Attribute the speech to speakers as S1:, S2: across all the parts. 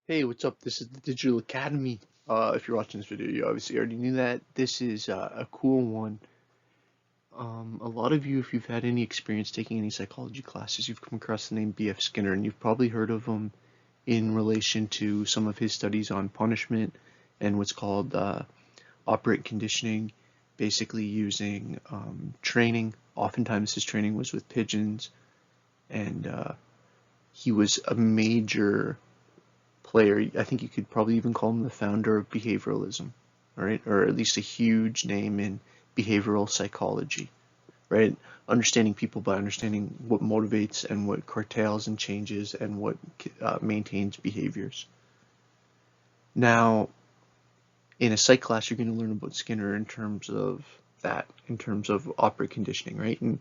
S1: Hey, what's up? This is the Digital Academy. If you're watching this video, you obviously already knew that. This is a cool one. A lot of you, if you've had any experience taking any psychology classes, you've come across the name B.F. Skinner, and you've probably heard of him in relation to some of his studies on punishment and what's called operant conditioning, basically using training. Oftentimes his training was with pigeons, and he was a major player. I think you could probably even call him the founder of behavioralism, right? Or at least a huge name in behavioral psychology, right? Understanding people by understanding what motivates and what curtails and changes and what maintains behaviors. Now, in a psych class, you're going to learn about Skinner in terms of that, in terms of operant conditioning, right? And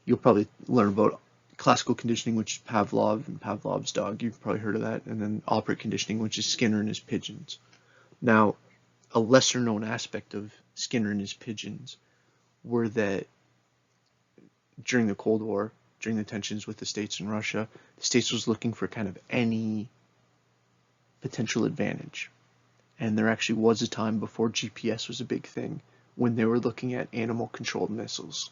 S1: you'll probably learn about classical conditioning, which is Pavlov and Pavlov's dog. You've probably heard of that. And then operant conditioning, which is Skinner and his pigeons. Now, a lesser known aspect of Skinner and his pigeons were that during the Cold War, during the tensions with the States and Russia, the States was looking for kind of any potential advantage. And there actually was a time before GPS was a big thing when they were looking at animal-controlled missiles,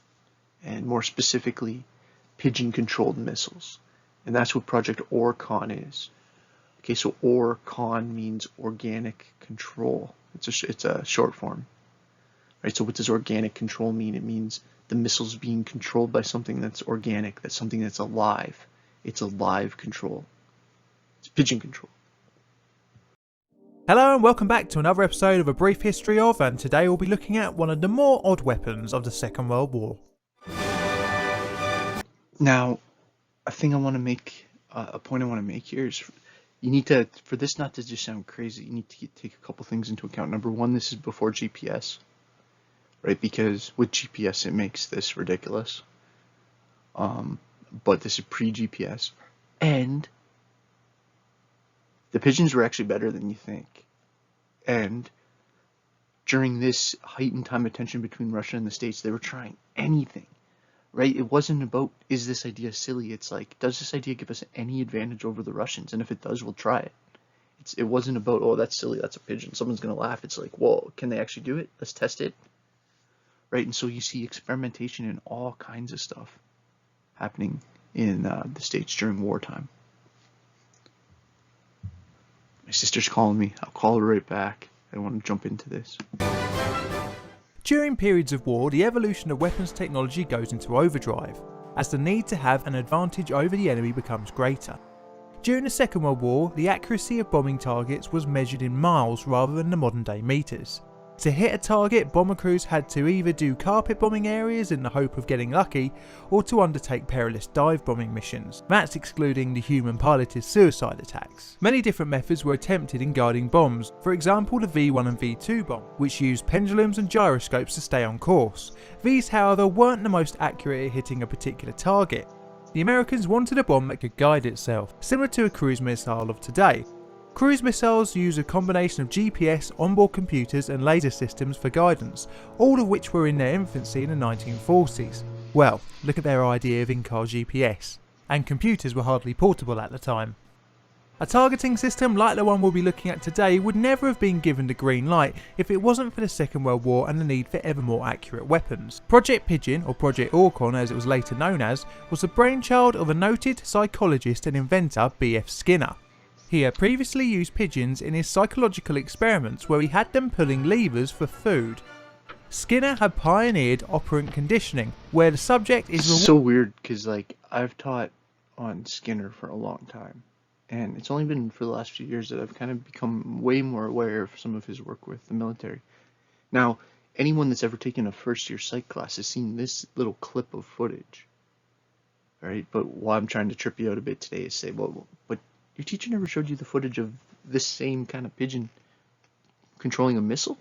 S1: and more specifically, pigeon-controlled missiles. And that's what Project Orcon is. Okay, so Orcon means organic control. It's a short form. Right, so what does organic control mean? It means the missile's being controlled by something that's organic, that's something that's alive. It's alive control. It's pigeon control.
S2: Hello and welcome back to another episode of A Brief History of, and today we'll be looking at one of the more odd weapons of the Second World War.
S1: Now, a point I want to make here is you need to, for this not to just sound crazy, you need to take a couple things into account. Number one, this is before GPS, right? Because with GPS, it makes this ridiculous. But this is pre-GPS. And the pigeons were actually better than you think. And during this heightened time of tension between Russia and the States, they were trying anything. Right? It wasn't about, is this idea silly? It's like, does this idea give us any advantage over the Russians? And if it does, we'll try it. It wasn't about, oh, that's silly, that's a pigeon, someone's going to laugh. It's like, well, can they actually do it? Let's test it. Right? And so you see experimentation in all kinds of stuff happening in the States during wartime. My sister's calling me. I'll call her right back. I want to jump into this.
S2: During periods of war, the evolution of weapons technology goes into overdrive, as the need to have an advantage over the enemy becomes greater. During the Second World War, the accuracy of bombing targets was measured in miles rather than the modern day meters. To hit a target, bomber crews had to either do carpet bombing areas in the hope of getting lucky, or to undertake perilous dive bombing missions. That's excluding the human piloted suicide attacks. Many different methods were attempted in guiding bombs, for example the V1 and V2 bomb, which used pendulums and gyroscopes to stay on course. These, however, weren't the most accurate at hitting a particular target. The Americans wanted a bomb that could guide itself, similar to a cruise missile of today. Cruise missiles use a combination of GPS, onboard computers and laser systems for guidance, all of which were in their infancy in the 1940s. Well, look at their idea of in-car GPS. And computers were hardly portable at the time. A targeting system like the one we'll be looking at today would never have been given the green light if it wasn't for the Second World War and the need for ever more accurate weapons. Project Pigeon, or Project Orcon as it was later known as, was the brainchild of a noted psychologist and inventor B.F. Skinner. He had previously used pigeons in his psychological experiments where he had them pulling levers for food. Skinner had pioneered operant conditioning, where the subject is
S1: so weird because I've taught on Skinner for a long time, and it's only been for the last few years that I've kind of become way more aware of some of his work with the military. Now, anyone that's ever taken a first-year psych class has seen this little clip of footage, right? But what I'm trying to trip you out a bit today is say, well, but your teacher never showed you the footage of this same kind of pigeon controlling a missile?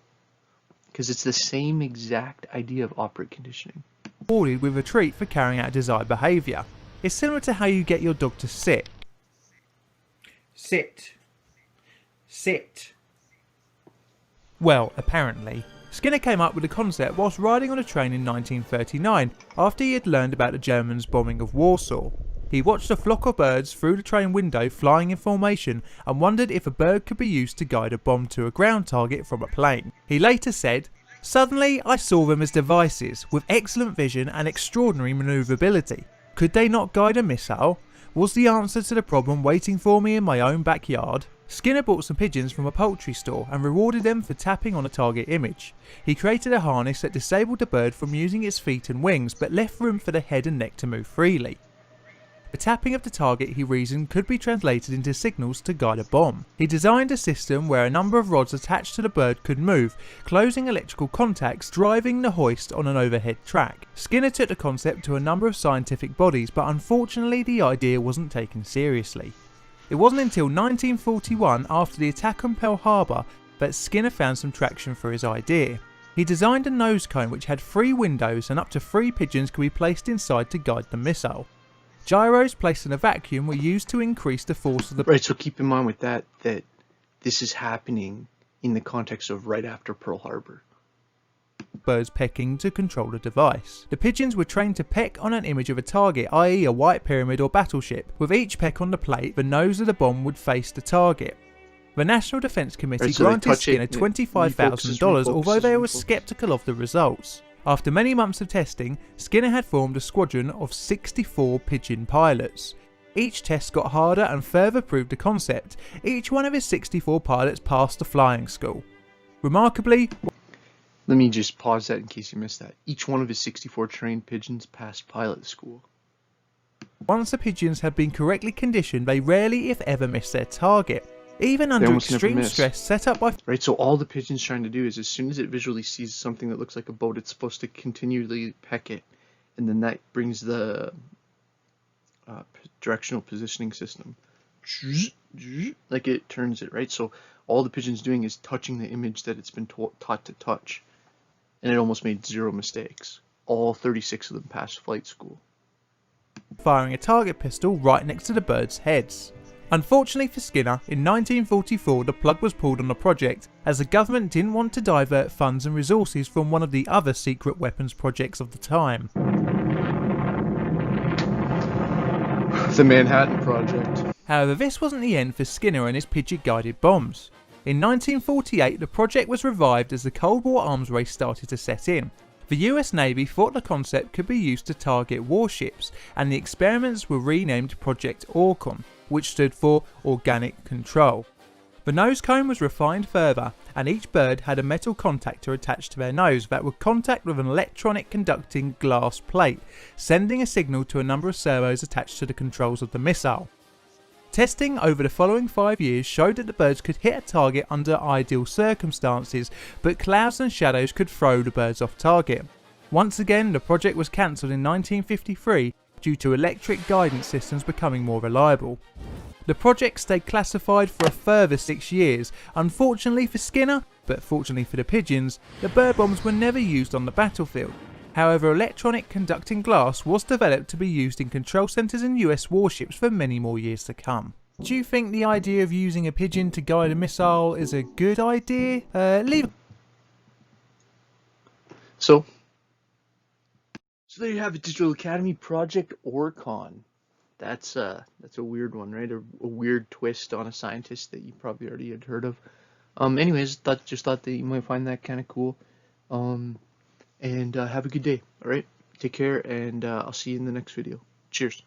S1: Because it's the same exact idea of operant conditioning.
S2: Rewarded with a treat for carrying out desired behaviour. It's similar to how you get your dog to sit. Sit. Sit. Well, apparently. Skinner came up with the concept whilst riding on a train in 1939 after he had learned about the Germans' bombing of Warsaw. He watched a flock of birds through the train window flying in formation and wondered if a bird could be used to guide a bomb to a ground target from a plane. He later said, "Suddenly I saw them as devices with excellent vision and extraordinary manoeuvrability. Could they not guide a missile? Was the answer to the problem waiting for me in my own backyard?" Skinner bought some pigeons from a poultry store and rewarded them for tapping on a target image. He created a harness that disabled the bird from using its feet and wings but left room for the head and neck to move freely. The tapping of the target, he reasoned, could be translated into signals to guide a bomb. He designed a system where a number of rods attached to the bird could move, closing electrical contacts, driving the hoist on an overhead track. Skinner took the concept to a number of scientific bodies, but unfortunately the idea wasn't taken seriously. It wasn't until 1941, after the attack on Pearl Harbor, that Skinner found some traction for his idea. He designed a nose cone which had 3 windows and up to 3 pigeons could be placed inside to guide the missile. Gyros placed in a vacuum were used to increase the force of the...
S1: Right, so keep in mind with that this is happening in the context of right after Pearl Harbor.
S2: Birds pecking to control the device. The pigeons were trained to peck on an image of a target, i.e. a white pyramid or battleship. With each peck on the plate, the nose of the bomb would face the target. The National Defense Committee granted Skinner $25,000, although they were skeptical of the results. After many months of testing, Skinner had formed a squadron of 64 pigeon pilots. Each test got harder and further proved the concept. Each one of his 64 pilots passed the flying school. Remarkably...
S1: Let me just pause that in case you missed that. Each one of his 64 trained pigeons passed pilot school.
S2: Once the pigeons had been correctly conditioned, they rarely if ever missed their target. Even under extreme stress set up by...
S1: Right, so all the pigeon's trying to do is as soon as it visually sees something that looks like a boat, it's supposed to continually peck it. And then that brings the directional positioning system. Like it turns it, right? So all the pigeon's doing is touching the image that it's been taught to touch. And it almost made 0 mistakes. All 36 of them passed flight school.
S2: Firing a target pistol right next to the birds' heads. Unfortunately for Skinner, in 1944 the plug was pulled on the project, as the government didn't want to divert funds and resources from one of the other secret weapons projects of the time.
S1: The Manhattan Project.
S2: However, this wasn't the end for Skinner and his pigeon-guided bombs. In 1948 the project was revived as the Cold War arms race started to set in. The US Navy thought the concept could be used to target warships, and the experiments were renamed Project Orcon, which stood for Organic Control. The nose cone was refined further, and each bird had a metal contactor attached to their nose that would contact with an electronic conducting glass plate, sending a signal to a number of servos attached to the controls of the missile. Testing over the following 5 years showed that the birds could hit a target under ideal circumstances, but clouds and shadows could throw the birds off target. Once again, the project was cancelled in 1953 due to electric guidance systems becoming more reliable. The project stayed classified for a further 6 years. Unfortunately for Skinner, but fortunately for the pigeons, the bird bombs were never used on the battlefield. However, electronic conducting glass was developed to be used in control centres in US warships for many more years to come. Do you think the idea of using a pigeon to guide a missile is a good idea?
S1: So there you have it, Digital Academy Project Orcon. That's a weird one, right? A weird twist on a scientist that you probably already had heard of. Anyways, just thought that you might find that kind of cool. And have a good day. All right, take care, and I'll see you in the next video. Cheers.